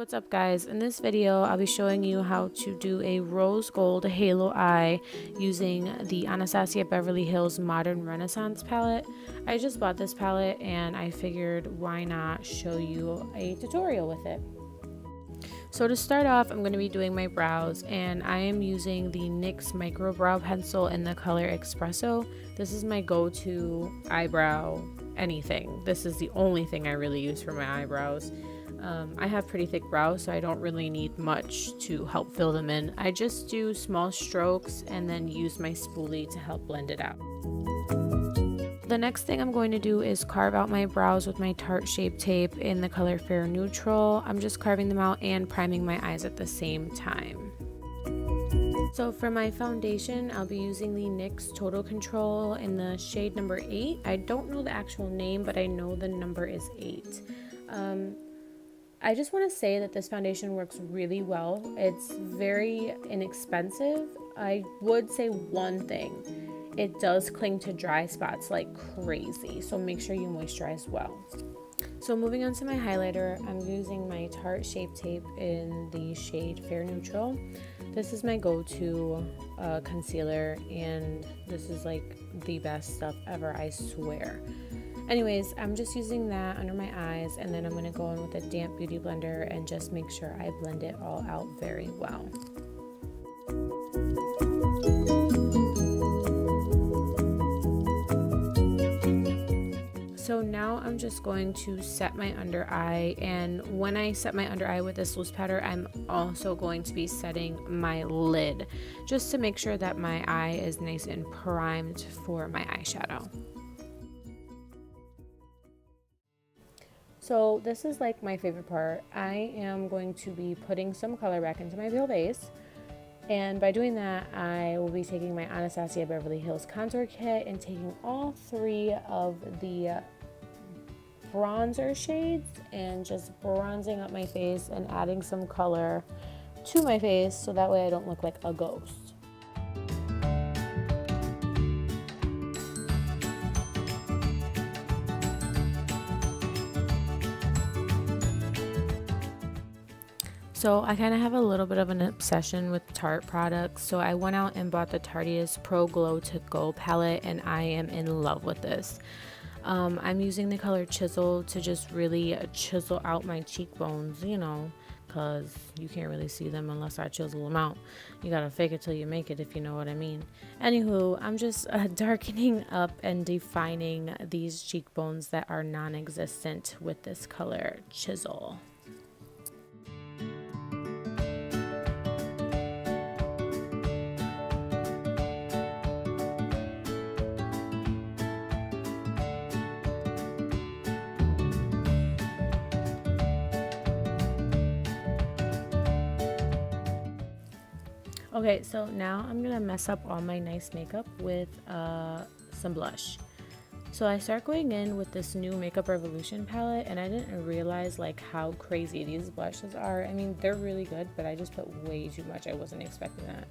What's up guys? In this video I'll be showing you how to do a rose gold halo eye using the Anastasia Beverly Hills Modern Renaissance palette. I just bought this palette and I figured why not show you a tutorial with it. So to start off, I'm going to be doing my brows, and I am using the NYX Micro Brow Pencil in the color Espresso. This is my go-to eyebrow anything. This is the only thing I really use for my eyebrows. I have pretty thick brows, so I don't really need much to help fill them in. I just do small strokes and then use my spoolie to help blend it out. The next thing I'm going to do is carve out my brows with my Tarte Shape Tape in the color Fair Neutral. I'm just carving them out and priming my eyes at the same time. So for my foundation, I'll be using the NYX Total Control in the shade number 8. I don't know the actual name, but I know the number is 8. I just want to say that this foundation works really well. It's very inexpensive. I would say one thing. It does cling to dry spots like crazy, so make sure you moisturize well. So moving on to my highlighter, I'm using my Tarte Shape Tape in the shade Fair Neutral. This is my go-to concealer, and this is like the best stuff ever, I swear. Anyways, I'm just using that under my eyes, and then I'm going to go in with a damp beauty blender and just make sure I blend it all out very well. So now I'm just going to set my under eye, and when I set my under eye with this loose powder, I'm also going to be setting my lid just to make sure that my eye is nice and primed for my eyeshadow. So this is like my favorite part. I am going to be putting some color back into my pale base. And by doing that, I will be taking my Anastasia Beverly Hills contour kit and taking all 3 of the bronzer shades and just bronzing up my face and adding some color to my face so that way I don't look like a ghost. So I kind of have a little bit of an obsession with Tarte products, so I went out and bought the Tarteist Pro Glow To Go palette, and I am in love with this. I'm using the color Chisel to just really chisel out my cheekbones, you know, because you can't really see them unless I chisel them out. You gotta fake it till you make it, if you know what I mean. Anywho, I'm just darkening up and defining these cheekbones that are non-existent with this color Chisel. Okay, so now I'm gonna mess up all my nice makeup with some blush. So I start going in with this new Makeup Revolution palette, and I didn't realize like how crazy these blushes are. I mean, they're really good, but I just put way too much. I wasn't expecting that.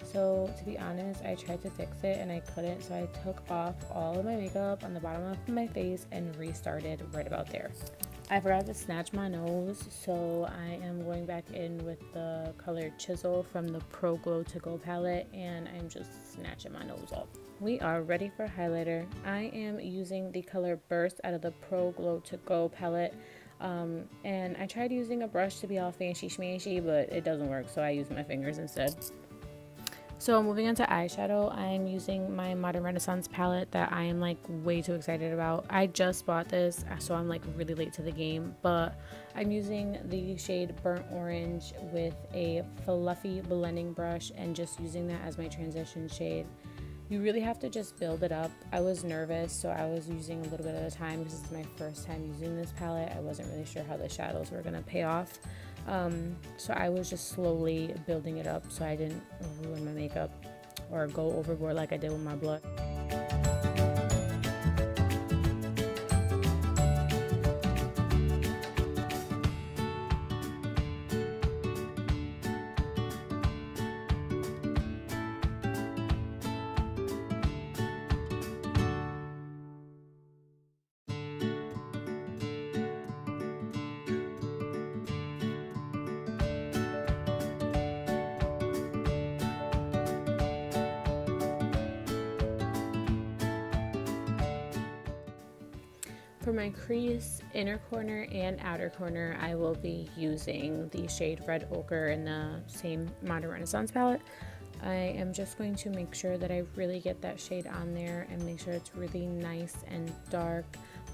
So to be honest, I tried to fix it and I couldn't, so I took off all of my makeup on the bottom of my face and restarted right about there. I forgot to snatch my nose, so I am going back in with the color Chisel from the Pro Glow To Go palette, and I'm just snatching my nose up. We are ready for highlighter. I am using the color Burst out of the Pro Glow To Go palette, and I tried using a brush to be all fancy schmancy, but it doesn't work, so I use my fingers instead. So moving on to eyeshadow, I'm using my Modern Renaissance palette that I am like way too excited about. I just bought this, so I'm like really late to the game, but I'm using the shade Burnt Orange with a fluffy blending brush and just using that as my transition shade. You really have to just build it up. I was nervous, so I was using a little bit at a time. This is my first time using this palette. I wasn't really sure how the shadows were gonna pay off. So I was just slowly building it up so I didn't ruin my makeup or go overboard like I did with my blush. For my crease, inner corner and outer corner, I will be using the shade Red Ochre in the same Modern Renaissance palette. I am just going to make sure that I really get that shade on there and make sure it's really nice and dark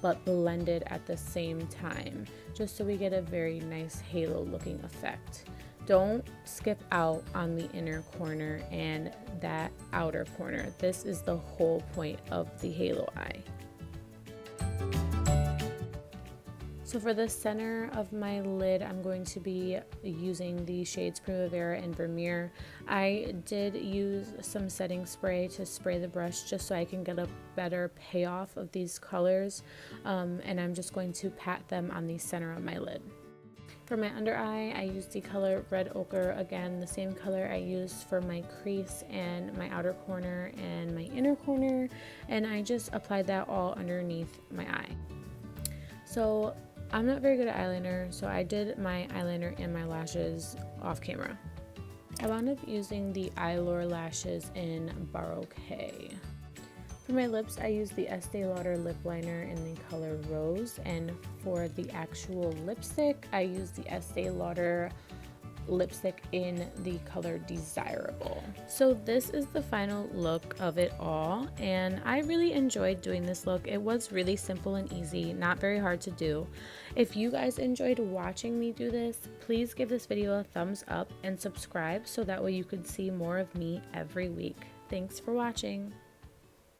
but blended at the same time, just so we get a very nice halo looking effect. Don't skip out on the inner corner and that outer corner. This is the whole point of the halo eye. So for the center of my lid, I'm going to be using the shades Primavera and Vermeer. I did use some setting spray to spray the brush just so I can get a better payoff of these colors, and I'm just going to pat them on the center of my lid. For my under eye, I used the color Red Ochre, again the same color I used for my crease and my outer corner and my inner corner, and I just applied that all underneath my eye. So I'm not very good at eyeliner, so I did my eyeliner and my lashes off camera. I wound up using the Eyelure lashes in Baroque. For my lips, I used the Estee Lauder lip liner in the color Rose, and for the actual lipstick, I used the Estee Lauder lipstick in the color Desirable. So this is the final look of it all, and I really enjoyed doing this look. It was really simple and easy, not very hard to do. If you guys enjoyed watching me do this, please give this video a thumbs up and subscribe so that way you could see more of me every week. Thanks for watching.